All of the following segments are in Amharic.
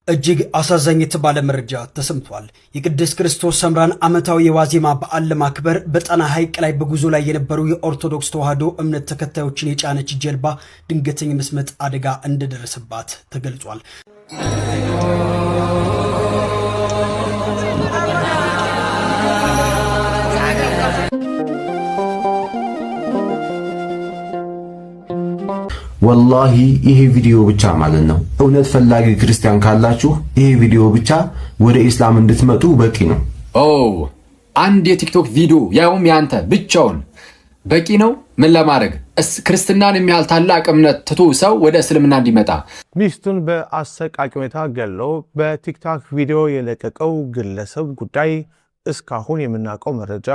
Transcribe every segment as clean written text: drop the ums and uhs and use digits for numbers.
እጅግ አሳዛኝ የተባለ መረጃ ተሰምቷል። የቅድስት ክርስቶስ ሰምራን ዓመታዊ የዋዜማ በዓል ለማክበር በጣና ሐይቅ ላይ በጉዞ ላይ የነበሩ የኦርቶዶክስ ተዋሕዶ እምነት ተከታዮችን የጫነች ጀልባ ድንገተኛ መስመጥ አደጋ እንደደረሰባት ተገልጿል። ወላሂ ይሄ ቪዲዮ ብቻ ማለት ነው እውነት ፈላጊ ክርስቲያን ካላችሁ ይሄ ቪዲዮ ብቻ ወደ ኢስላም እንድትመጡ በቂ ነው። አንድ የቲክቶክ ቪዲዮ ያውም ያንተ ብቻውን በቂ ነው። ምን ለማድረግ ክርስትናን የሚያህል ታላቅ እምነት ትቶ ሰው ወደ እስልምና እንዲመጣ ሚስቱን በአሰቃቂ ሁኔታ ገለው በቲክቶክ ቪዲዮ የለቀቀው ግለሰብ ጉዳይ እስካሁን የምናውቀው መረጃ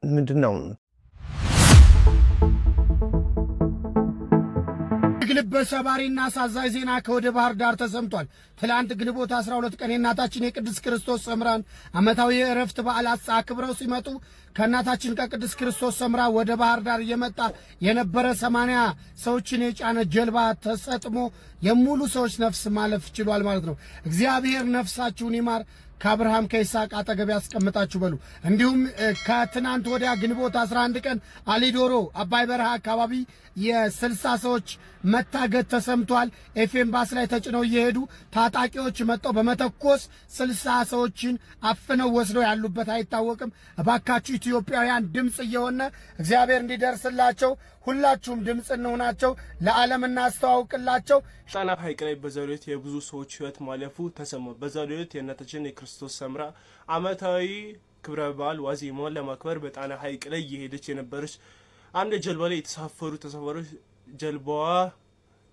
ምንድነው? ግልብ ሰባሪና አሳዛኝ ዜና ከወደ ባህር ዳር ተሰምቷል። ትላንት ግንቦት 12 ቀን የእናታችን የቅድስት ክርስቶስ ሰምራን ዓመታዊ የዕረፍት በዓል አክብረው ሲመጡ ከእናታችን ከቅድስት ክርስቶስ ሰምራ ወደ ባህር ዳር እየመጣ የነበረ 80 ሰዎችን የጫነ ጀልባ ተሰጥሞ የሙሉ ሰዎች ነፍስ ማለፍ ችሏል ማለት ነው። እግዚአብሔር ነፍሳችሁን ይማር፣ ከአብርሃም ከይስሐቅ አጠገብ ያስቀምጣችሁ በሉ። እንዲሁም ከትናንት ወዲያ ግንቦት 11 ቀን አሊዶሮ አባይ በረሃ አካባቢ የ60 ሰዎች መታገት ተሰምቷል። ኤፍኤም ባስ ላይ ተጭነው እየሄዱ ታጣቂዎች መጥተው በመተኮስ 60 ሰዎችን አፍነው ወስደው ያሉበት አይታወቅም። እባካችሁ ኢትዮጵያውያን ድምጽ እየሆነ እግዚአብሔር እንዲደርስላቸው ሁላችሁም ድምጽ እንሆናቸው፣ ለዓለም እናስተዋውቅላቸው። ጣና ሐይቅ ላይ በዛሬው ዕለት የብዙ ሰዎች ሕይወት ማለፉ ተሰማ። በዛሬው ዕለት የእናታችን የክርስቶስ ሰምራ ዓመታዊ ክብረ በዓል ዋዜማውን ለማክበር በጣና ሐይቅ ላይ እየሄደች የነበረች አንድ ጀልባ ላይ የተሳፈሩ ተሳፋሪዎች ጀልባዋ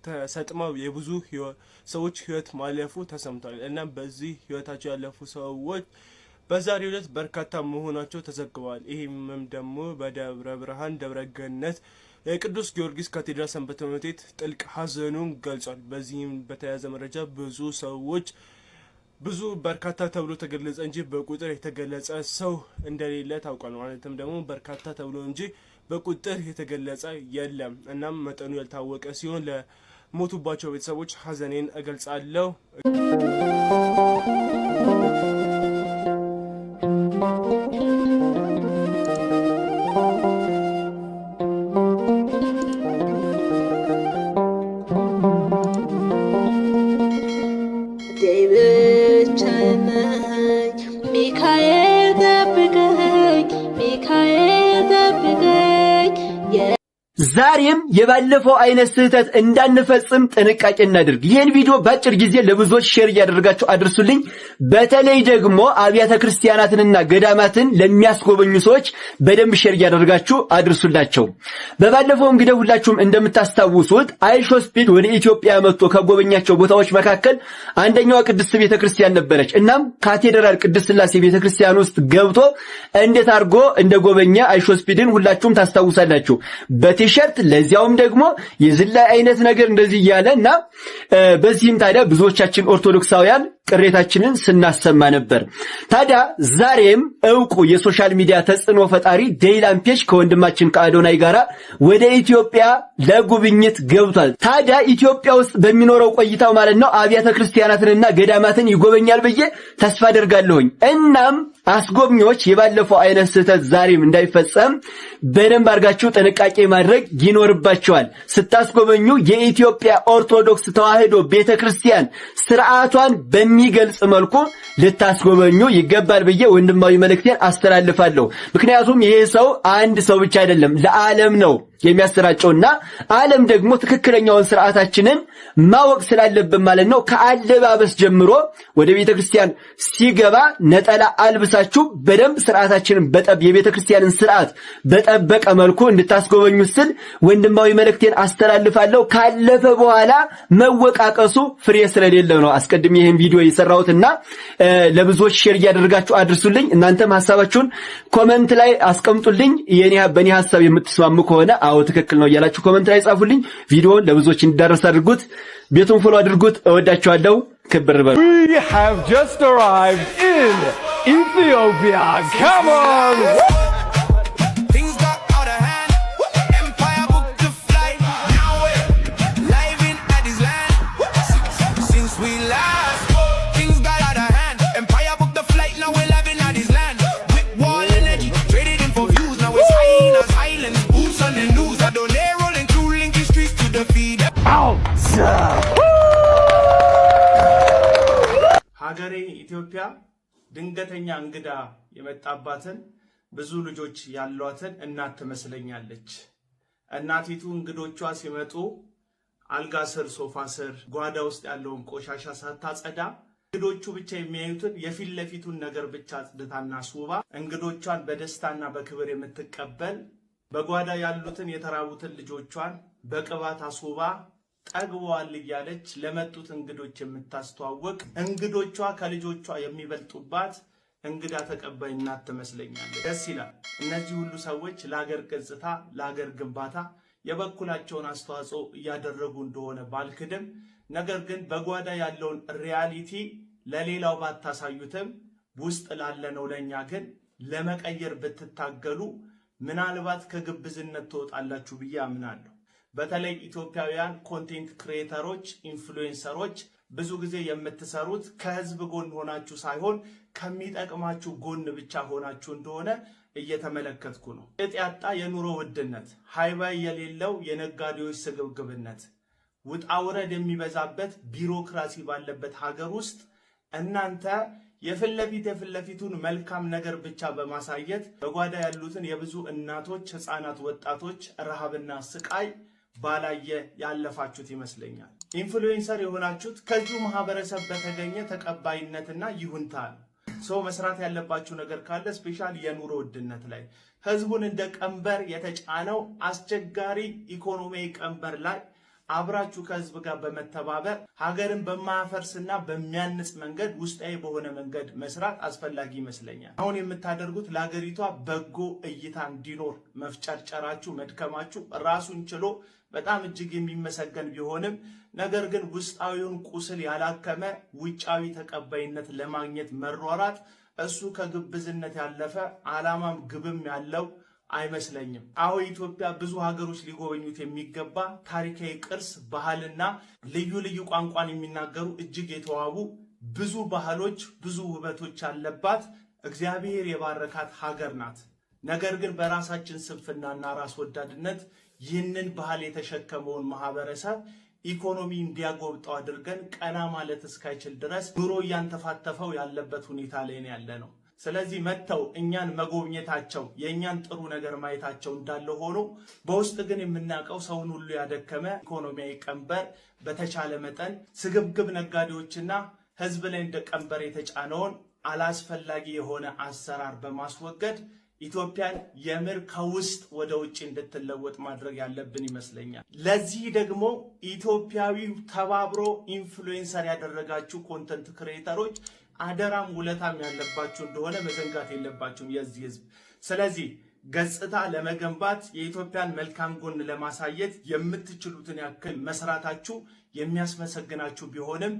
ተሰጥመው የብዙ ሰዎች ሕይወት ማለፉ ተሰምቷል። እና በዚህ ሕይወታቸው ያለፉ ሰዎች በዛሬው ዕለት በርካታ መሆናቸው ተዘግበዋል። ይህም ደግሞ በደብረ ብርሃን ደብረ ገነት የቅዱስ ጊዮርጊስ ካቴድራል ሰንበት ትምህርት ቤት ጥልቅ ሐዘኑን ገልጿል። በዚህም በተያያዘ መረጃ ብዙ ሰዎች በርካታ ተብሎ ተገለጸ እንጂ በቁጥር የተገለጸ ሰው እንደሌለ ታውቋል። ማለትም ደግሞ በርካታ ተብሎ እንጂ በቁጥር የተገለጸ የለም። እናም መጠኑ ያልታወቀ ሲሆን ለሞቱባቸው ቤተሰቦች ሐዘኔን እገልጻለሁ። ዛሬም የባለፈው አይነት ስህተት እንዳንፈጽም ጥንቃቄ እናድርግ። ይህን ቪዲዮ በአጭር ጊዜ ለብዙዎች ሼር እያደረጋችሁ አድርሱልኝ። በተለይ ደግሞ አብያተ ክርስቲያናትንና ገዳማትን ለሚያስጎበኙ ሰዎች በደንብ ሼር እያደረጋችሁ አድርሱላቸው። በባለፈው እንግዲህ ሁላችሁም እንደምታስታውሱት አይሾስፒድ ወደ ኢትዮጵያ መጥቶ ከጎበኛቸው ቦታዎች መካከል አንደኛዋ ቅድስት ቤተክርስቲያን ነበረች። እናም ካቴድራል ቅድስት ሥላሴ ቤተክርስቲያን ውስጥ ገብቶ እንዴት አድርጎ እንደጎበኛ አይሾስፒድን ሁላችሁም ታስታውሳላችሁ። ቲሸርት ለዚያውም ደግሞ የዝላይ አይነት ነገር እንደዚህ ያለና በዚህም ታዲያ ብዙዎቻችን ኦርቶዶክሳውያን ቅሬታችንን ስናሰማ ነበር። ታዲያ ዛሬም ዕውቁ የሶሻል ሚዲያ ተጽዕኖ ፈጣሪ ዴይላን ፔጅ ከወንድማችን ከአዶናይ ጋራ ወደ ኢትዮጵያ ለጉብኝት ገብቷል። ታዲያ ኢትዮጵያ ውስጥ በሚኖረው ቆይታው ማለት ነው አብያተ ክርስቲያናትንና ገዳማትን ይጎበኛል ብዬ ተስፋ አደርጋለሁኝ። እናም አስጎብኚዎች የባለፈው አይነት ስህተት ዛሬም እንዳይፈጸም በደንብ አድርጋችሁ ጥንቃቄ ማድረግ ይኖርባችኋል። ስታስጎበኙ የኢትዮጵያ ኦርቶዶክስ ተዋሕዶ ቤተክርስቲያን ስርዓቷን በሚገልጽ መልኩ ልታስጎበኙ ይገባል ብዬ ወንድማዊ መልእክቴን አስተላልፋለሁ። ምክንያቱም ይሄ ሰው አንድ ሰው ብቻ አይደለም ለዓለም ነው የሚያሰራጨውና ዓለም ደግሞ ትክክለኛውን ስርዓታችንን ማወቅ ስላለብን ማለት ነው ከአለባበስ ጀምሮ ወደ ቤተክርስቲያን ሲገባ ነጠላ አልብሳችሁ በደንብ ስርዓታችንን የቤተክርስቲያንን ስርዓት በጠበቀ መልኩ እንድታስጎበኙ ስል ወንድማዊ መልእክቴን አስተላልፋለሁ። ካለፈ በኋላ መወቃቀሱ ፍሬ ስለሌለው ነው አስቀድሜ ይሄን ቪዲዮ የሰራሁትና ለብዙዎች ሼር እያደረጋችሁ አድርሱልኝ። እናንተም ሐሳባችሁን ኮሜንት ላይ አስቀምጡልኝ። በእኔ ሐሳብ የምትስማሙ ከሆነ አዎ ትክክል ነው እያላችሁ ኮሜንት ላይ ጻፉልኝ። ቪዲዮውን ለብዙዎች እንዲዳረስ አድርጉት። ቤቱን ፎሎ አድርጉት። እወዳችኋለሁ። ክብር በሉ። We have just arrived in Ethiopia. Come on. Things ሀገሬ ኢትዮጵያ ድንገተኛ እንግዳ የመጣባትን ብዙ ልጆች ያሏትን እናት ትመስለኛለች። እናቲቱ እንግዶቿ ሲመጡ አልጋ ስር፣ ሶፋ ስር፣ ጓዳ ውስጥ ያለውን ቆሻሻ ሳታጸዳ እንግዶቹ ብቻ የሚያዩትን የፊት ለፊቱን ነገር ብቻ አጽድታና አስውባ እንግዶቿን በደስታና በክብር የምትቀበል በጓዳ ያሉትን የተራቡትን ልጆቿን በቅባት አስውባ ጠግበዋል እያለች ለመጡት እንግዶች የምታስተዋውቅ እንግዶቿ ከልጆቿ የሚበልጡባት እንግዳ ተቀባይ እናት ትመስለኛለች። ደስ ይላል። እነዚህ ሁሉ ሰዎች ለሀገር ገጽታ፣ ለሀገር ግንባታ የበኩላቸውን አስተዋጽኦ እያደረጉ እንደሆነ ባልክድም፣ ነገር ግን በጓዳ ያለውን ሪያሊቲ ለሌላው ባታሳዩትም ውስጥ ላለነው ለኛ ግን ለመቀየር ብትታገሉ ምናልባት ከግብዝነት ትወጣላችሁ ብዬ አምናለሁ። በተለይ ኢትዮጵያውያን ኮንቴንት ክሪኤተሮች፣ ኢንፍሉዌንሰሮች ብዙ ጊዜ የምትሰሩት ከህዝብ ጎን ሆናችሁ ሳይሆን ከሚጠቅማችሁ ጎን ብቻ ሆናችሁ እንደሆነ እየተመለከትኩ ነው። እጥ ያጣ የኑሮ ውድነት፣ ሃይባይ የሌለው የነጋዴዎች ስግብግብነት፣ ውጣ ውረድ የሚበዛበት ቢሮክራሲ ባለበት ሀገር ውስጥ እናንተ የፊት ለፊቱን መልካም ነገር ብቻ በማሳየት በጓዳ ያሉትን የብዙ እናቶች፣ ህፃናት፣ ወጣቶች ረሃብና ስቃይ ባላየ ያለፋችሁት ይመስለኛል። ኢንፍሉዌንሰር የሆናችሁት ከዚሁ ማህበረሰብ በተገኘ ተቀባይነትና ይሁንታ ነው። ሰው መስራት ያለባችሁ ነገር ካለ ስፔሻሊ የኑሮ ውድነት ላይ ህዝቡን እንደ ቀንበር የተጫነው አስቸጋሪ ኢኮኖሚያዊ ቀንበር ላይ አብራችሁ ከህዝብ ጋር በመተባበር ሀገርን በማያፈርስና በሚያንጽ መንገድ ውስጣዊ በሆነ መንገድ መስራት አስፈላጊ ይመስለኛል። አሁን የምታደርጉት ለሀገሪቷ በጎ እይታ እንዲኖር መፍጨርጨራችሁ፣ መድከማችሁ ራሱን ችሎ በጣም እጅግ የሚመሰገን ቢሆንም ነገር ግን ውስጣዊውን ቁስል ያላከመ ውጫዊ ተቀባይነት ለማግኘት መሯራት እሱ ከግብዝነት ያለፈ ዓላማም ግብም ያለው አይመስለኝም። አዎ ኢትዮጵያ ብዙ ሀገሮች ሊጎበኙት የሚገባ ታሪካዊ ቅርስ፣ ባህልና ልዩ ልዩ ቋንቋን የሚናገሩ እጅግ የተዋቡ ብዙ ባህሎች፣ ብዙ ውበቶች ያለባት እግዚአብሔር የባረካት ሀገር ናት። ነገር ግን በራሳችን ስንፍናና ራስ ወዳድነት ይህንን ባህል የተሸከመውን ማህበረሰብ ኢኮኖሚ እንዲያጎብጠው አድርገን ቀና ማለት እስካይችል ድረስ ኑሮ እያንተፋተፈው ያለበት ሁኔታ ላይ ያለ ነው። ስለዚህ መጥተው እኛን መጎብኘታቸው የእኛን ጥሩ ነገር ማየታቸው እንዳለ ሆኖ በውስጥ ግን የምናውቀው ሰውን ሁሉ ያደከመ ኢኮኖሚያዊ ቀንበር በተቻለ መጠን ስግብግብ ነጋዴዎችና ህዝብ ላይ እንደ ቀንበር የተጫነውን አላስፈላጊ የሆነ አሰራር በማስወገድ ኢትዮጵያን የምር ከውስጥ ወደ ውጭ እንድትለወጥ ማድረግ ያለብን ይመስለኛል። ለዚህ ደግሞ ኢትዮጵያዊው ተባብሮ ኢንፍሉዌንሰር ያደረጋችሁ ኮንተንት ክሬተሮች አደራም ውለታም ያለባችሁ እንደሆነ መዘንጋት የለባችሁም የዚህ ህዝብ። ስለዚህ ገጽታ ለመገንባት የኢትዮጵያን መልካም ጎን ለማሳየት የምትችሉትን ያክል መስራታችሁ የሚያስመሰግናችሁ ቢሆንም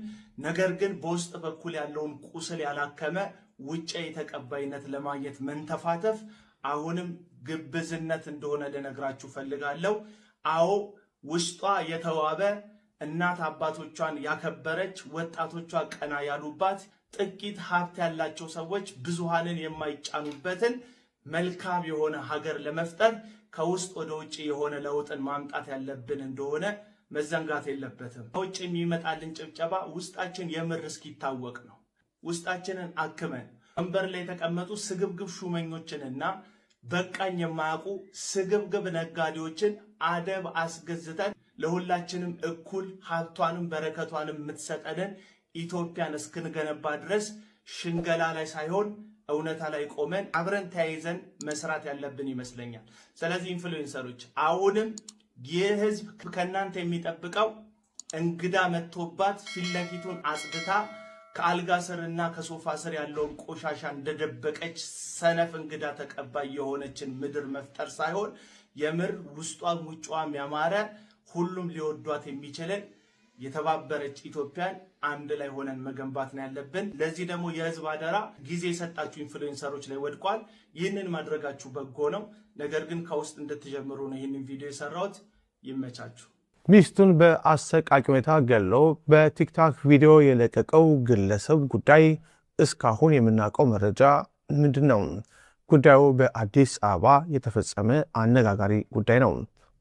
ነገር ግን በውስጥ በኩል ያለውን ቁስል ያላከመ ውጫዊ ተቀባይነት ለማግኘት መንተፋተፍ አሁንም ግብዝነት እንደሆነ ልነግራችሁ ፈልጋለሁ። አዎ ውስጧ የተዋበ እናት አባቶቿን ያከበረች ወጣቶቿ ቀና ያሉባት ጥቂት ሀብት ያላቸው ሰዎች ብዙሃንን የማይጫኑበትን መልካም የሆነ ሀገር ለመፍጠር ከውስጥ ወደ ውጭ የሆነ ለውጥን ማምጣት ያለብን እንደሆነ መዘንጋት የለበትም። ከውጭ የሚመጣልን ጭብጨባ ውስጣችን የምር እስኪታወቅ ነው። ውስጣችንን አክመን ወንበር ላይ የተቀመጡ ስግብግብ ሹመኞችንና በቃኝ የማያውቁ ስግብግብ ነጋዴዎችን አደብ አስገዝተን ለሁላችንም እኩል ሀብቷንም በረከቷንም የምትሰጠንን ኢትዮጵያን እስክንገነባ ድረስ ሽንገላ ላይ ሳይሆን እውነታ ላይ ቆመን አብረን ተያይዘን መስራት ያለብን ይመስለኛል። ስለዚህ ኢንፍሉዌንሰሮች አሁንም ይህ ህዝብ ከእናንተ የሚጠብቀው እንግዳ መጥቶባት ፊት ለፊቱን አጽድታ ከአልጋ ስርና ከሶፋ ስር ያለውን ቆሻሻ እንደደበቀች ሰነፍ እንግዳ ተቀባይ የሆነችን ምድር መፍጠር ሳይሆን የምር ውስጧም ውጫዋም ያማረ ሁሉም ሊወዷት የሚችልን የተባበረች ኢትዮጵያን አንድ ላይ ሆነን መገንባት ነው ያለብን። ለዚህ ደግሞ የህዝብ አደራ ጊዜ የሰጣችሁ ኢንፍሉዌንሰሮች ላይ ወድቋል። ይህንን ማድረጋችሁ በጎ ነው። ነገር ግን ከውስጥ እንድትጀምሩ ነው ይህንን ቪዲዮ የሰራሁት። ይመቻችሁ። ሚስቱን በአሰቃቂ ሁኔታ ገለው በቲክቶክ ቪዲዮ የለቀቀው ግለሰብ ጉዳይ እስካሁን የምናውቀው መረጃ ምንድን ነው? ጉዳዩ በአዲስ አበባ የተፈጸመ አነጋጋሪ ጉዳይ ነው።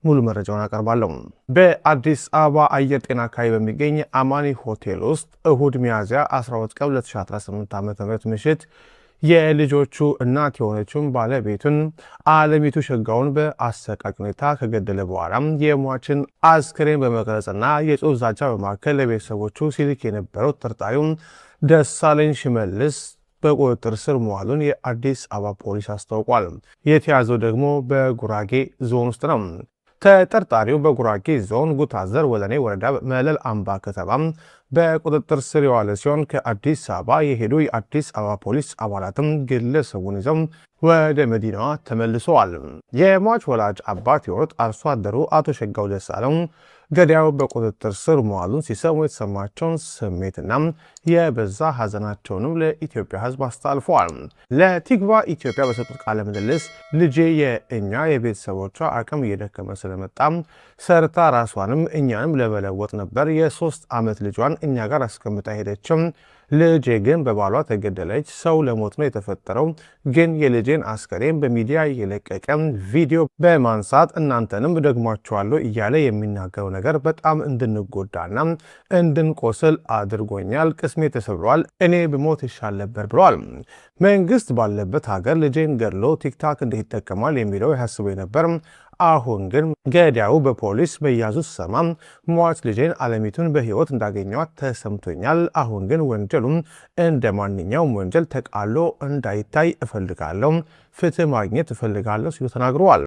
ሙሉ መረጃውን አቀርባለሁ። በአዲስ አበባ አየር ጤና አካባቢ በሚገኝ አማኒ ሆቴል ውስጥ እሁድ ሚያዝያ 12 ቀን 2018 ዓ.ም ምሽት የልጆቹ እናት የሆነችውን ባለቤቱን አለሚቱ ሸጋውን በአሰቃቂ ሁኔታ ከገደለ በኋላ የሟችን አስክሬን በመቅረጽና የጽሑፍ ዛቻ በማከል ለቤተሰቦቹ ሲልክ የነበረው ተጠርጣሪው ደሳለኝ ሽመልስ በቁጥጥር ስር መዋሉን የአዲስ አበባ ፖሊስ አስታውቋል። የተያዘው ደግሞ በጉራጌ ዞን ውስጥ ነው። ተጠርጣሪው በጉራጌ ዞን ጉታዘር ወለኔ ወረዳ መለል አምባ ከተማ በቁጥጥር ስር የዋለ ሲሆን ከአዲስ አበባ የሄዱ የአዲስ አበባ ፖሊስ አባላትም ግለሰቡን ይዘው ወደ መዲናዋ ተመልሰዋል። የሟች ወላጅ አባት የሆኑት አርሶ አደሩ አቶ ሸጋው ደሳለኝ ገዳዩ በቁጥጥር ስር መዋሉን ሲሰሙ የተሰማቸውን ስሜትና የበዛ ሐዘናቸውንም ለኢትዮጵያ ሕዝብ አስተላልፈዋል። ለቲግባ ኢትዮጵያ በሰጡት ቃለ ምልልስ ልጄ የእኛ የቤተሰቦቿ አቅም እየደከመ ስለመጣ ሰርታ ራሷንም እኛንም ለመለወጥ ነበር የ3 ዓመት ልጇን እኛ ጋር አስቀምጣ ሄደችም። ልጄ ግን በባሏ ተገደለች። ሰው ለሞት ነው የተፈጠረው። ግን የልጄን አስከሬን በሚዲያ የለቀቀ ቪዲዮ በማንሳት እናንተንም ደግሟቸዋለሁ እያለ የሚናገረው ነገር በጣም እንድንጎዳና እንድንቆስል አድርጎኛል። ቅስሜ ተሰብሯል። እኔ ብሞት ይሻል ነበር ብለዋል። መንግስት ባለበት ሀገር ልጄን ገድሎ ቲክታክ እንዴት ይጠቀማል የሚለው ያስበው ነበር። አሁን ግን ገዳዩ በፖሊስ መያዙ ሰማ ሟች ልጄን አለሚቱን በህይወት እንዳገኘዋት ተሰምቶኛል። አሁን ግን ወንጀሉም እንደ ማንኛውም ወንጀል ተቃሎ እንዳይታይ እፈልጋለሁ፣ ፍትህ ማግኘት እፈልጋለሁ ሲሉ ተናግረዋል።